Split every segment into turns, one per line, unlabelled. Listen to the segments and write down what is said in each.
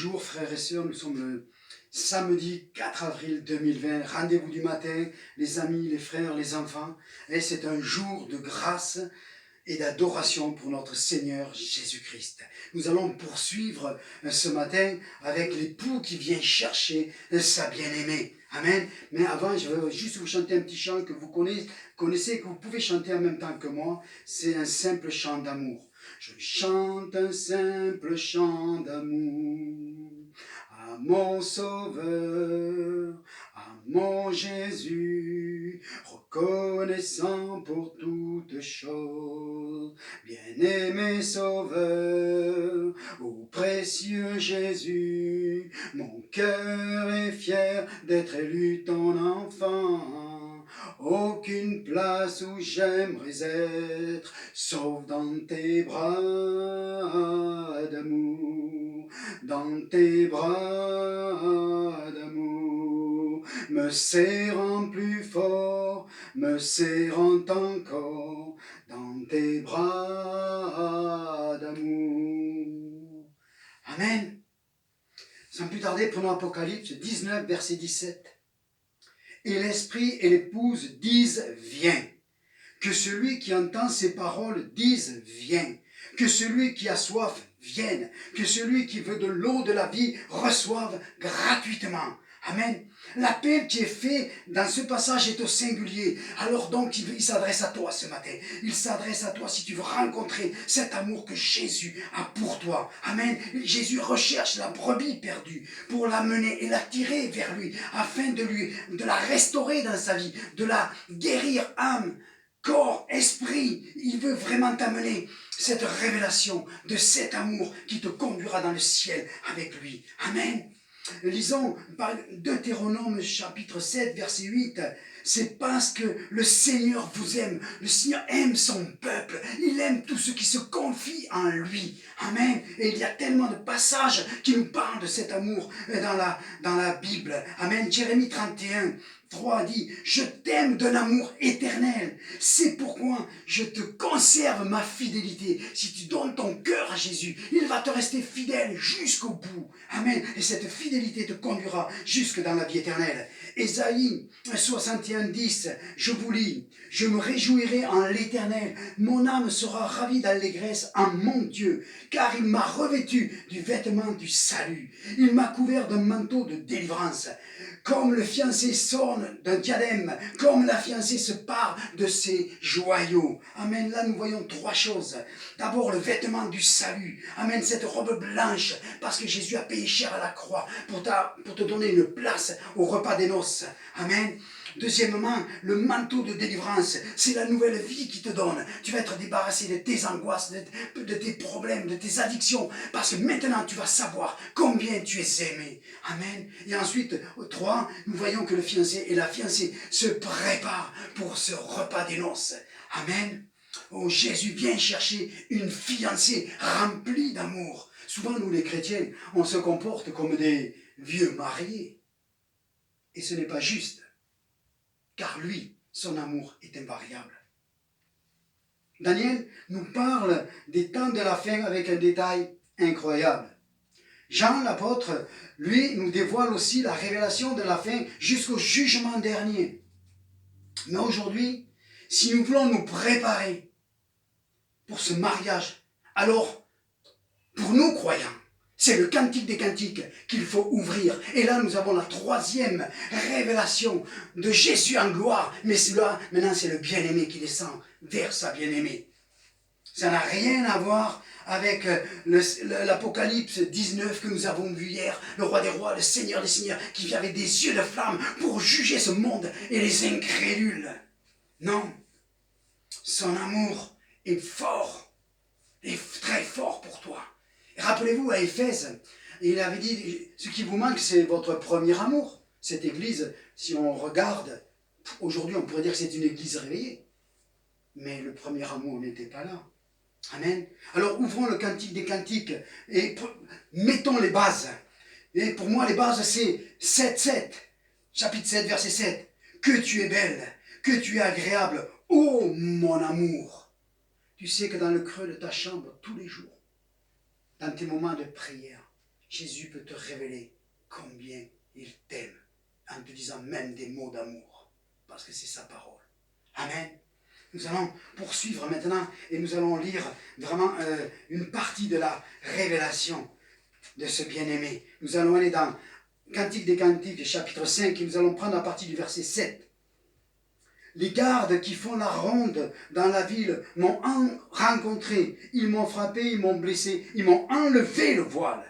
Bonjour frères et sœurs, nous sommes le samedi 4 avril 2020, rendez-vous du matin, les amis, les frères, les enfants, et c'est un jour de grâce et d'adoration pour notre Seigneur Jésus-Christ. Nous allons poursuivre ce matin avec l'époux qui vient chercher sa bien-aimée. Amen. Mais avant, je vais juste vous chanter un petit chant que vous connaissez, que vous pouvez chanter en même temps que moi. C'est un simple chant d'amour. Je chante un simple chant d'amour à mon Sauveur, à mon Jésus, reconnaissant pour toutes choses. Bien-aimé Sauveur, ô précieux Jésus, mon cœur est fier d'être élu ton enfant. Aucune place où j'aimerais être, sauf dans tes bras d'amour, dans tes bras d'amour, me serrant plus fort, me serrant encore, dans tes bras d'amour. Amen. Sans plus tarder, prenons Apocalypse 19, verset 17. Et l'Esprit et l'épouse disent « Viens ». Que celui qui entend ces paroles dise « Viens ». Que celui qui a soif vienne. Que celui qui veut de l'eau de la vie reçoive gratuitement. Amen. L'appel qui est fait dans ce passage est au singulier. Alors donc, il s'adresse à toi ce matin. Il s'adresse à toi si tu veux rencontrer cet amour que Jésus a pour toi. Amen. Jésus recherche la brebis perdue pour l'amener et la tirer vers lui afin de la restaurer dans sa vie, de la guérir âme, corps, esprit. Il veut vraiment t'amener cette révélation de cet amour qui te conduira dans le ciel avec lui. Amen. Lisons par Deutéronome chapitre 7 verset 8. C'est parce que le Seigneur vous aime. Le Seigneur aime son peuple. Il aime tous ceux qui se confient en lui. Amen. Et il y a tellement de passages qui nous parlent de cet amour dans la Bible. Amen. Jérémie 31, 3 dit « Je t'aime d'un amour éternel. C'est pourquoi je te conserve ma fidélité. » Si tu donnes ton cœur à Jésus, il va te rester fidèle jusqu'au bout. Amen. Et cette fidélité te conduira jusque dans la vie éternelle. Ésaïe 61, 10, je vous lis, « Je me réjouirai en l'Éternel, mon âme sera ravie d'allégresse en mon Dieu, car il m'a revêtu du vêtement du salut, il m'a couvert d'un manteau de délivrance, comme le fiancé s'orne d'un diadème, comme la fiancée se pare de ses joyaux. » Amen, là nous voyons trois choses. D'abord le vêtement du salut, amen, cette robe blanche, parce que Jésus a payé cher à la croix pour te donner une place au repas des noces. Amen. Deuxièmement, le manteau de délivrance, c'est la nouvelle vie qui te donne. Tu vas être débarrassé de tes angoisses, de tes problèmes, de tes addictions, parce que maintenant tu vas savoir combien tu es aimé. Amen. Et ensuite, 3, nous voyons que le fiancé et la fiancée se préparent pour ce repas des noces. Amen. Oh, Jésus vient chercher une fiancée remplie d'amour. Souvent, nous les chrétiens, on se comporte comme des vieux mariés. Et ce n'est pas juste. Car lui, son amour est invariable. Daniel nous parle des temps de la fin avec un détail incroyable. Jean l'apôtre, lui, nous dévoile aussi la révélation de la fin jusqu'au jugement dernier. Mais aujourd'hui, si nous voulons nous préparer pour ce mariage, alors, pour nous croyants, c'est le cantique des cantiques qu'il faut ouvrir. Et là, nous avons la troisième révélation de Jésus en gloire. Mais celui-là, maintenant, c'est le bien-aimé qui descend vers sa bien-aimée. Ça n'a rien à voir avec l'Apocalypse 19 que nous avons vu hier. Le roi des rois, le Seigneur des seigneurs, qui vient avec des yeux de flamme pour juger ce monde et les incrédules. Non. Son amour est fort, est très fort pour toi. Rappelez-vous à Éphèse, il avait dit, ce qui vous manque, c'est votre premier amour. Cette église, si on regarde, aujourd'hui on pourrait dire que c'est une église réveillée. Mais le premier amour n'était pas là. Amen. Alors ouvrons le cantique des cantiques et mettons les bases. Et pour moi, les bases, c'est 7, chapitre 7, verset 7. Que tu es belle, que tu es agréable, ô mon amour. Tu sais que dans le creux de ta chambre, tous les jours, dans tes moments de prière, Jésus peut te révéler combien il t'aime en te disant même des mots d'amour, parce que c'est sa parole. Amen. Nous allons poursuivre maintenant et nous allons lire vraiment une partie de la révélation de ce bien-aimé. Nous allons aller dans Cantique des Cantiques, chapitre 5, et nous allons prendre à partir du verset 7. Les gardes qui font la ronde dans la ville m'ont rencontré, ils m'ont frappé, ils m'ont blessé, ils m'ont enlevé le voile.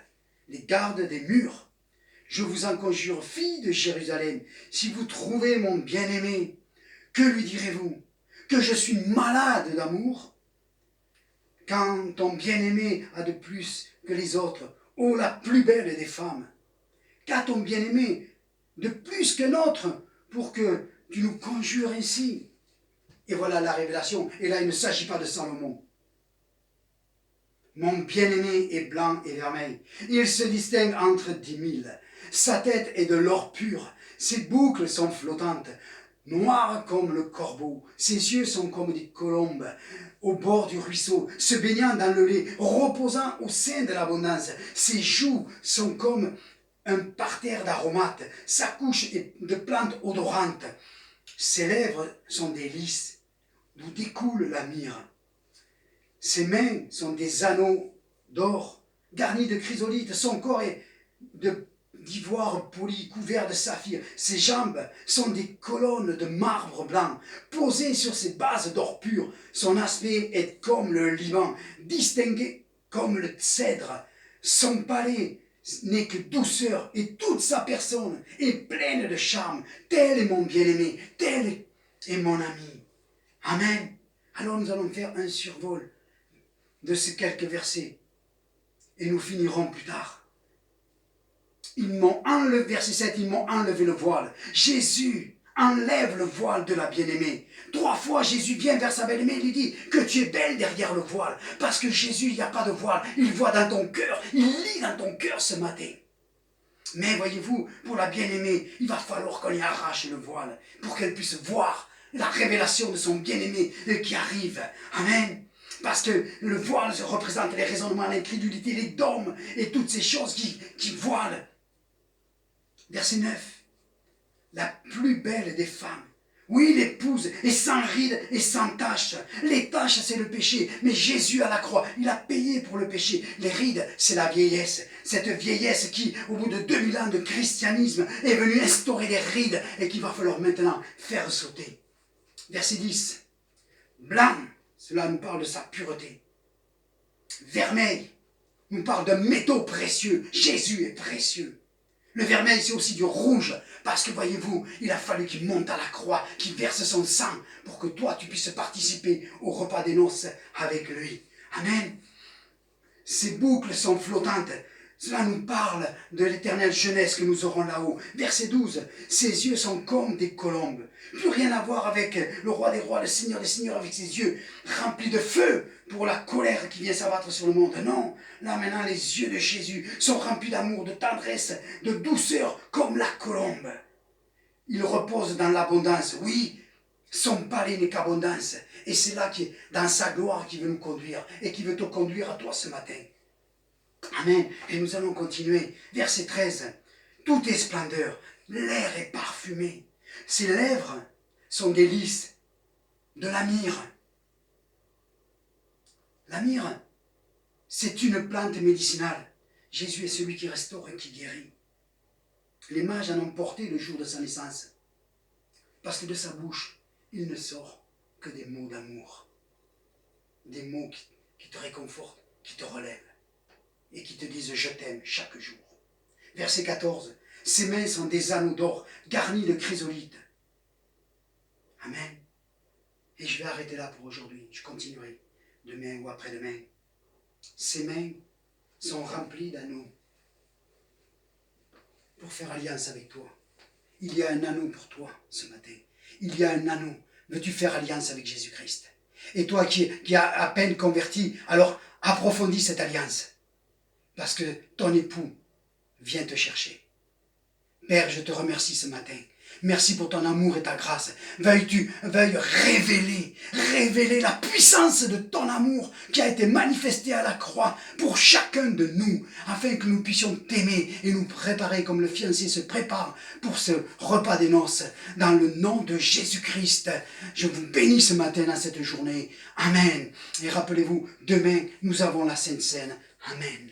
Les gardes des murs. Je vous en conjure, filles de Jérusalem, si vous trouvez mon bien-aimé, que lui direz-vous? Que je suis malade d'amour? Quand ton bien-aimé a de plus que les autres, ô la plus belle des femmes, qu'a ton bien-aimé de plus que notre pour que tu nous conjures ainsi? Et voilà la révélation. Et là, il ne s'agit pas de Salomon. Mon bien-aimé est blanc et vermeil. Il se distingue entre 10 000. Sa tête est de l'or pur. Ses boucles sont flottantes, noires comme le corbeau. Ses yeux sont comme des colombes au bord du ruisseau, se baignant dans le lait, reposant au sein de l'abondance. Ses joues sont comme un parterre d'aromates. Sa couche est de plantes odorantes. Ses lèvres sont des lys, d'où découle la myrrhe. Ses mains sont des anneaux d'or, garnis de chrysolites. Son corps est d'ivoire poli, couvert de saphir. Ses jambes sont des colonnes de marbre blanc, posées sur ses bases d'or pur. Son aspect est comme le Liban, distingué comme le cèdre. Son palais n'est que douceur, et toute sa personne est pleine de charme. Tel est mon bien-aimé, tel est mon ami. Amen. Alors nous allons faire un survol de ces quelques versets, et nous finirons plus tard. Ils m'ont enlevé, verset 7, ils m'ont enlevé le voile. Jésus enlève le voile de la bien-aimée. 3 fois, Jésus vient vers sa belle-aimée et lui dit que tu es belle derrière le voile. Parce que Jésus, il n'y a pas de voile. Il voit dans ton cœur, il lit dans ton cœur ce matin. Mais voyez-vous, pour la bien-aimée, il va falloir qu'on y arrache le voile pour qu'elle puisse voir la révélation de son bien-aimé qui arrive. Amen. Parce que le voile représente les raisonnements, l'incrédulité, les dogmes et toutes ces choses qui voilent. Verset 9. La plus belle des femmes. Oui, l'épouse est sans rides et sans taches. Les taches, c'est le péché. Mais Jésus à la croix, il a payé pour le péché. Les rides, c'est la vieillesse. Cette vieillesse qui, au bout de 2000 ans de christianisme, est venue instaurer des rides et qu'il va falloir maintenant faire sauter. Verset 10. Blanc, cela nous parle de sa pureté. Vermeil, nous parle de métaux précieux. Jésus est précieux. Le vermeil, c'est aussi du rouge, parce que voyez-vous, il a fallu qu'il monte à la croix, qu'il verse son sang, pour que toi, tu puisses participer au repas des noces avec lui. Amen. Ses boucles sont flottantes. Cela nous parle de l'éternelle jeunesse que nous aurons là-haut. Verset 12. Ses yeux sont comme des colombes. Plus rien à voir avec le roi des rois, le seigneur des seigneurs, avec ses yeux remplis de feu pour la colère qui vient s'abattre sur le monde. Non, là maintenant les yeux de Jésus sont remplis d'amour, de tendresse, de douceur comme la colombe. Il repose dans l'abondance. Oui, son palais n'est qu'abondance. Et c'est là qui est dans sa gloire qui veut nous conduire et qui veut te conduire à toi ce matin. Amen. Et nous allons continuer. Verset 13. Tout est splendeur. L'air est parfumé. Ses lèvres sont des lys, de la myrrhe. La myrrhe, c'est une plante médicinale. Jésus est celui qui restaure et qui guérit. Les mages en ont porté le jour de sa naissance. Parce que de sa bouche, il ne sort que des mots d'amour. Des mots qui te réconfortent, qui te relèvent. Et qui te disent « je t'aime » chaque jour. Verset 14. Ses mains sont des anneaux d'or garnis de chrysolites. Amen. Et je vais arrêter là pour aujourd'hui. Je continuerai demain ou après-demain. Ses mains sont remplies d'anneaux pour faire alliance avec toi. Il y a un anneau pour toi ce matin. Il y a un anneau. Veux-tu faire alliance avec Jésus-Christ? Et toi qui as à peine converti, alors approfondis cette alliance. Parce que ton époux vient te chercher. Père, je te remercie ce matin. Merci pour ton amour et ta grâce. Veuille révéler la puissance de ton amour qui a été manifesté à la croix pour chacun de nous, afin que nous puissions t'aimer et nous préparer comme le fiancé se prépare pour ce repas des noces. Dans le nom de Jésus-Christ, je vous bénis ce matin dans cette journée. Amen. Et rappelez-vous, demain, nous avons la Sainte Seine. Amen.